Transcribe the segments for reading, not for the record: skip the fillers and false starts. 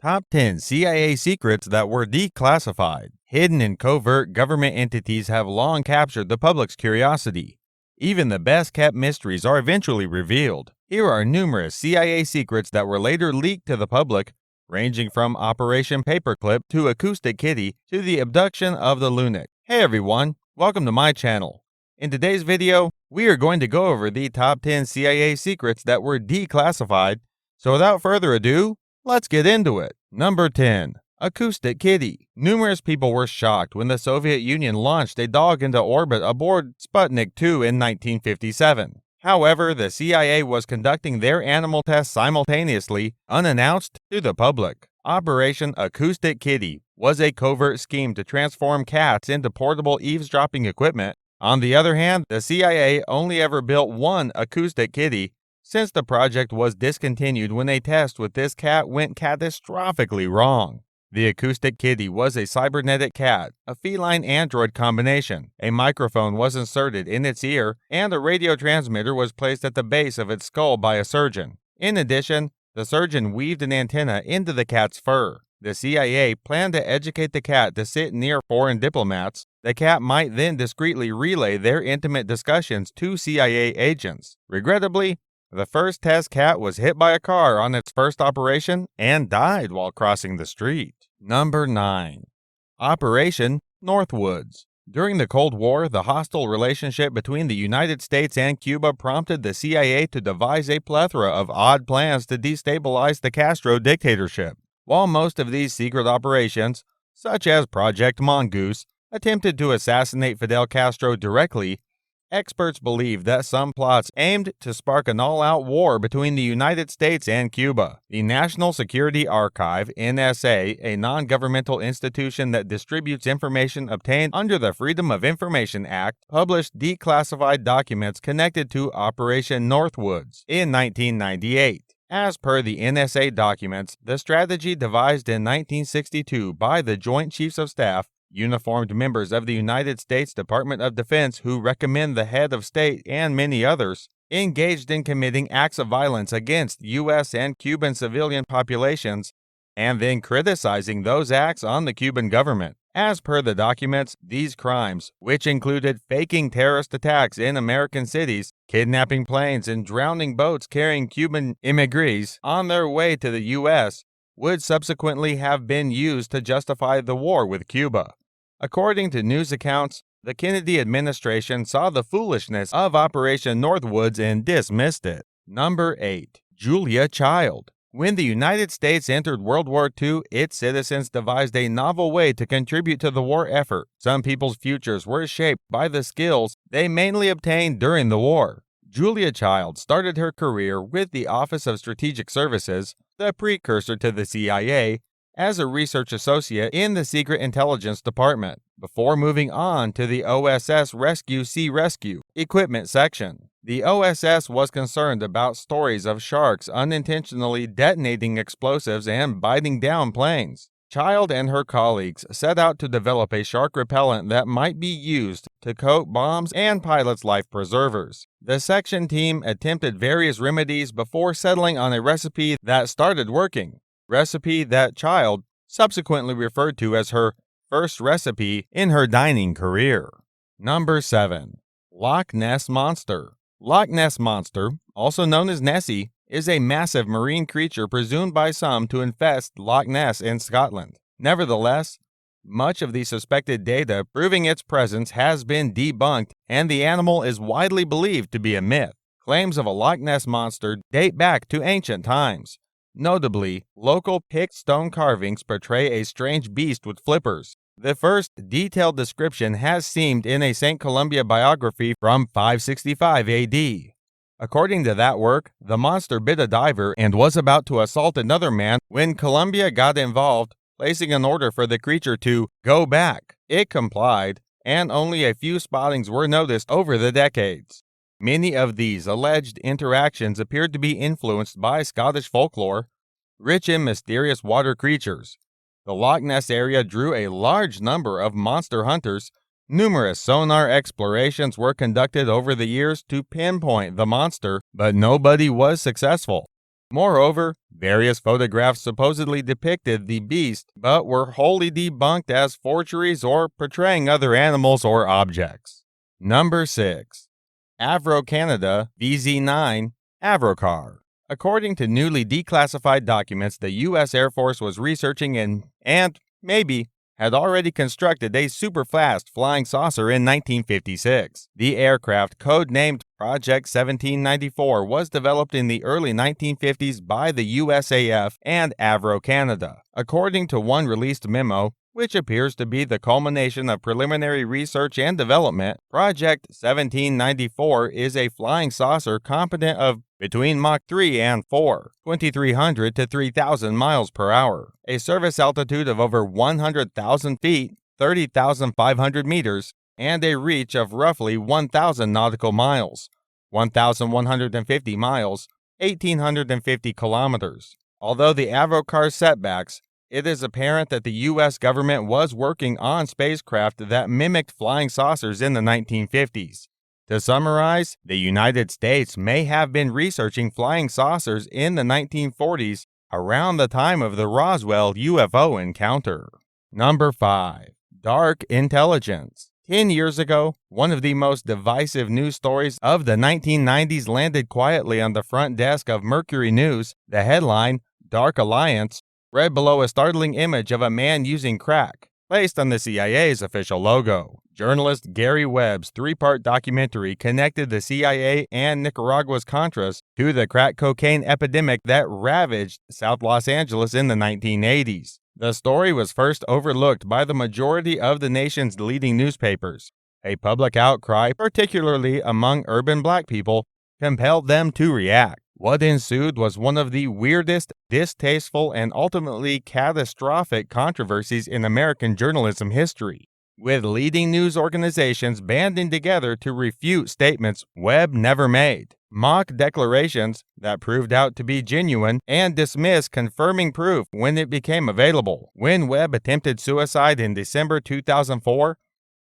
Top 10 CIA secrets that were declassified. Hidden and covert government entities have long captured the public's curiosity. Even the best kept mysteries are eventually revealed. Here are numerous CIA secrets that were later leaked to the public, ranging from Operation Paperclip to Acoustic Kitty to the abduction of the Lunatic. Hey everyone, welcome to my channel. In today's video, we are going to go over the top 10 CIA secrets that were declassified. So without further ado, let's get into it. Number 10. Acoustic Kitty. Numerous people were shocked when the Soviet Union launched a dog into orbit aboard Sputnik 2 in 1957. However, the CIA was conducting their animal tests simultaneously, unannounced to the public. Operation Acoustic Kitty was a covert scheme to transform cats into portable eavesdropping equipment. On the other hand, the CIA only ever built one Acoustic Kitty, since the project was discontinued when a test with this cat went catastrophically wrong. The Acoustic Kitty was a cybernetic cat, a feline-android combination. A microphone was inserted in its ear, and a radio transmitter was placed at the base of its skull by a surgeon. In addition, the surgeon weaved an antenna into the cat's fur. The CIA planned to educate the cat to sit near foreign diplomats. The cat might then discreetly relay their intimate discussions to CIA agents. Regrettably, the first test cat was hit by a car on its first operation and died while crossing the street. Number 9. Operation Northwoods. During the Cold War, the hostile relationship between the United States and Cuba prompted the CIA to devise a plethora of odd plans to destabilize the Castro dictatorship. While most of these secret operations, such as Project Mongoose, attempted to assassinate Fidel Castro directly, experts believe that some plots aimed to spark an all-out war between the United States and Cuba. The National Security Archive, NSA, a non-governmental institution that distributes information obtained under the Freedom of Information Act, published declassified documents connected to Operation Northwoods in 1998. As per the NSA documents, the strategy devised in 1962 by the Joint Chiefs of Staff, uniformed members of the United States Department of Defense who recommend the head of state and many others, engaged in committing acts of violence against U.S. and Cuban civilian populations, and then criticizing those acts on the Cuban government. As per the documents, these crimes, which included faking terrorist attacks in American cities, kidnapping planes, and drowning boats carrying Cuban immigrants on their way to the U.S., would subsequently have been used to justify the war with Cuba. According to news accounts, the Kennedy administration saw the foolishness of Operation Northwoods and dismissed it. Number 8. Julia Child. When the United States entered World War II, its citizens devised a novel way to contribute to the war effort. Some people's futures were shaped by the skills they mainly obtained during the war. Julia Child started her career with the Office of Strategic Services, the precursor to the CIA, as a research associate in the Secret Intelligence Department, before moving on to the OSS Rescue Sea Rescue Equipment Section. The OSS was concerned about stories of sharks unintentionally detonating explosives and biting down planes. Child and her colleagues set out to develop a shark repellent that might be used to coat bombs and pilots' life preservers. The section team attempted various remedies before settling on a recipe that started working. Recipe that Child subsequently referred to as her first recipe in her dining career. Number 7. Loch Ness Monster. Loch Ness Monster, also known as Nessie, is a massive marine creature presumed by some to infest Loch Ness in Scotland. Nevertheless, much of the suspected data proving its presence has been debunked, and the animal is widely believed to be a myth. Claims of a Loch Ness Monster date back to ancient times. Notably, local Pict stone carvings portray a strange beast with flippers. The first detailed description has seemed in a St. Columbia biography from 565 AD. According to that work, the monster bit a diver and was about to assault another man when Columbia got involved, placing an order for the creature to go back. It complied, and only a few spottings were noticed over the decades. Many of these alleged interactions appeared to be influenced by Scottish folklore, rich in mysterious water creatures. The Loch Ness area drew a large number of monster hunters. Numerous sonar explorations were conducted over the years to pinpoint the monster, but nobody was successful. Moreover, various photographs supposedly depicted the beast but were wholly debunked as forgeries or portraying other animals or objects. Number 6. Avro Canada VZ9 Avrocar. According to newly declassified documents, the U.S. Air Force was researching and maybe had already constructed a super-fast flying saucer in 1956. The aircraft, codenamed Project 1794, was developed in the early 1950s by the USAF and Avro Canada. According to one released memo, which appears to be the culmination of preliminary research and development, Project 1794 is a flying saucer competent of between Mach 3 and 4, 2,300 to 3,000 miles per hour, a service altitude of over 100,000 feet, 30,500 meters, and a reach of roughly 1,000 nautical miles, 1,150 miles, 1,850 kilometers. Although the Avrocar's setbacks, it is apparent that the U.S. government was working on spacecraft that mimicked flying saucers in the 1950s. To summarize, the United States may have been researching flying saucers in the 1940s around the time of the Roswell UFO encounter. Number 5. Dark Intelligence. 10 years ago, one of the most divisive news stories of the 1990s landed quietly on the front desk of Mercury News. The headline, Dark Alliance, read below a startling image of a man using crack, placed on the CIA's official logo. Journalist Gary Webb's 3-part documentary connected the CIA and Nicaragua's Contras to the crack cocaine epidemic that ravaged South Los Angeles in the 1980s. The story was first overlooked by the majority of the nation's leading newspapers. A public outcry, particularly among urban black people, compelled them to react. What ensued was one of the weirdest, distasteful, and ultimately catastrophic controversies in American journalism history, with leading news organizations banding together to refute statements Webb never made, mock declarations that proved out to be genuine, and dismiss confirming proof when it became available. When Webb attempted suicide in December 2004,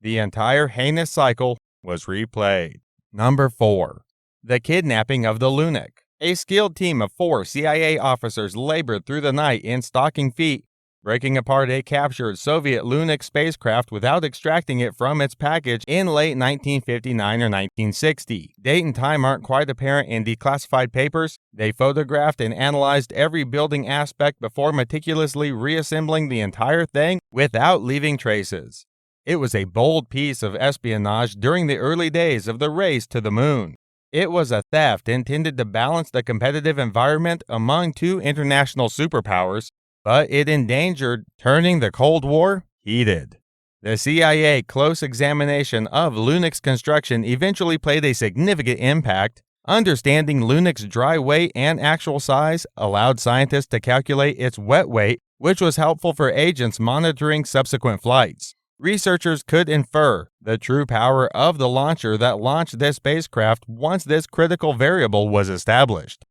the entire heinous cycle was replayed. Number 4. The Kidnapping of the Lunik. A skilled team of 4 CIA officers labored through the night in stocking feet, breaking apart a captured Soviet Lunik spacecraft without extracting it from its package in late 1959 or 1960. Date and time aren't quite apparent in declassified papers. They photographed and analyzed every building aspect before meticulously reassembling the entire thing without leaving traces. It was a bold piece of espionage during the early days of the race to the moon. It was a theft intended to balance the competitive environment among 2 international superpowers, but it endangered turning the Cold War heated. The CIA close examination of Lunik's construction eventually played a significant impact. Understanding Lunik's dry weight and actual size allowed scientists to calculate its wet weight, which was helpful for agents monitoring subsequent flights. Researchers could infer the true power of the launcher that launched this spacecraft once this critical variable was established.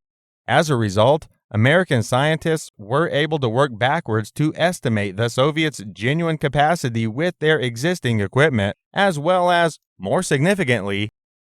As a result, American scientists were able to work backwards to estimate the Soviets' genuine capacity with their existing equipment, as well as, more significantly,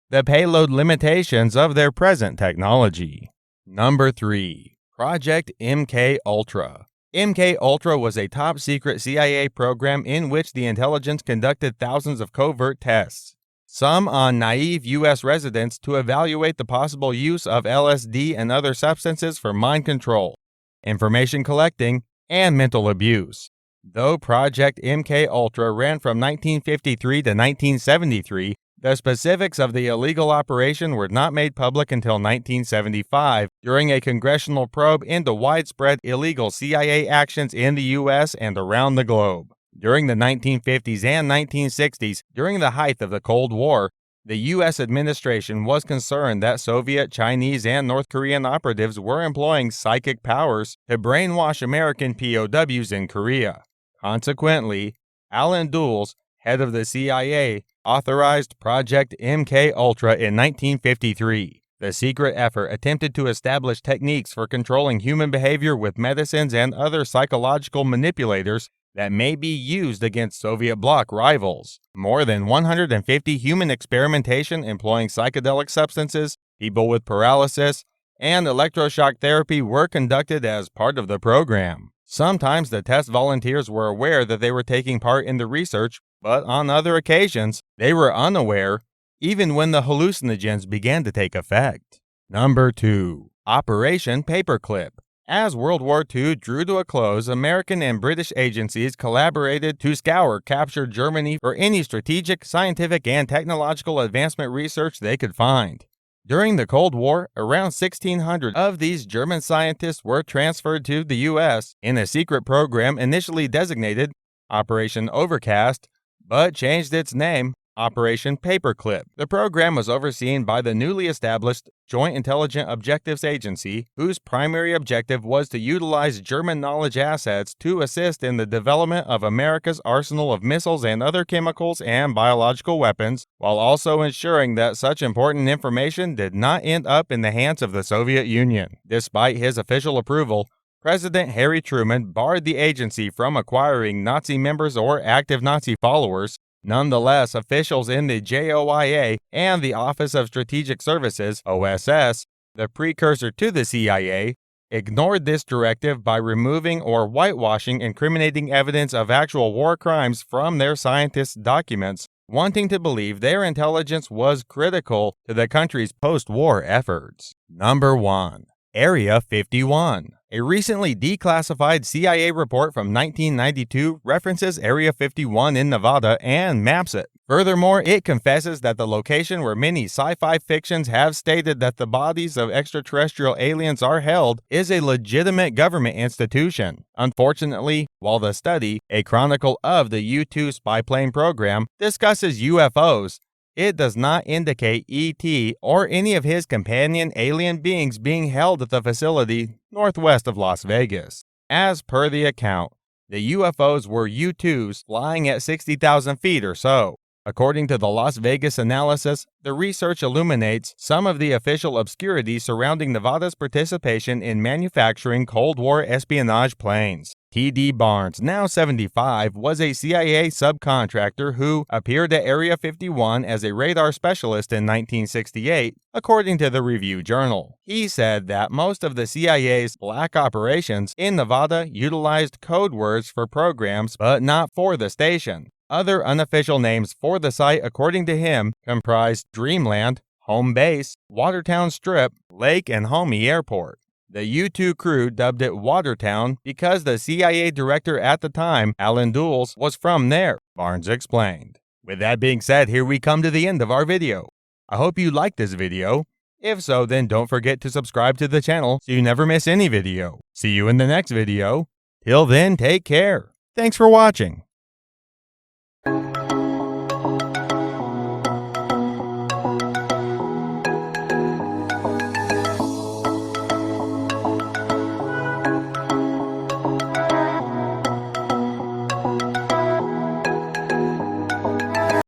the payload limitations of their present technology. Number 3. Project MK Ultra. MK Ultra was a top-secret CIA program in which the intelligence conducted thousands of covert tests, some on naive U.S. residents to evaluate the possible use of LSD and other substances for mind control, information collecting, and mental abuse. Though Project MK Ultra ran from 1953 to 1973, the specifics of the illegal operation were not made public until 1975 during a congressional probe into widespread illegal CIA actions in the U.S. and around the globe. During the 1950s and 1960s, during the height of the Cold War, the U.S. administration was concerned that Soviet, Chinese, and North Korean operatives were employing psychic powers to brainwash American POWs in Korea. Consequently, Allen Dulles, head of the CIA, authorized Project MK Ultra in 1953. The secret effort attempted to establish techniques for controlling human behavior with medicines and other psychological manipulators that may be used against Soviet bloc rivals. More than 150 human experimentation employing psychedelic substances, people with paralysis, and electroshock therapy were conducted as part of the program. Sometimes the test volunteers were aware that they were taking part in the research, but on other occasions, they were unaware, even when the hallucinogens began to take effect. Number 2. Operation Paperclip. As World War II drew to a close, American and British agencies collaborated to scour captured Germany for any strategic, scientific, and technological advancement research they could find. During the Cold War, around 1,600 of these German scientists were transferred to the U.S. in a secret program initially designated Operation Overcast, but changed its name Operation Paperclip. The program was overseen by the newly established Joint Intelligent Objectives Agency, whose primary objective was to utilize German knowledge assets to assist in the development of America's arsenal of missiles and other chemicals and biological weapons, while also ensuring that such important information did not end up in the hands of the Soviet Union. Despite his official approval, President Harry Truman barred the agency from acquiring Nazi members or active Nazi followers. Nonetheless, officials in the JOIA and the Office of Strategic Services, OSS, the precursor to the CIA, ignored this directive by removing or whitewashing incriminating evidence of actual war crimes from their scientists' documents, wanting to believe their intelligence was critical to the country's post-war efforts. Number 1. Area 51. A recently declassified CIA report from 1992 references Area 51 in Nevada and maps it. Furthermore, it confesses that the location where many sci-fi fictions have stated that the bodies of extraterrestrial aliens are held is a legitimate government institution. Unfortunately, while the study, a chronicle of the U-2 spy plane program, discusses UFOs, it does not indicate ET or any of his companion alien beings being held at the facility northwest of Las Vegas. As per the account, the UFOs were U-2s flying at 60,000 feet or so. According to the Las Vegas analysis, the research illuminates some of the official obscurity surrounding Nevada's participation in manufacturing Cold War espionage planes. T.D. Barnes, now 75, was a CIA subcontractor who appeared at Area 51 as a radar specialist in 1968, according to the Review Journal. He said that most of the CIA's black operations in Nevada utilized code words for programs, but not for the station. Other unofficial names for the site, according to him, comprised Dreamland, Home Base, Watertown Strip, Lake and Homey Airport. The U-2 crew dubbed it Watertown because the CIA director at the time, Alan Dulles, was from there, Barnes explained. With that being said, here we come to the end of our video. I hope you liked this video. If so, then don't forget to subscribe to the channel so you never miss any video. See you in the next video. Till then, take care. Thanks for watching.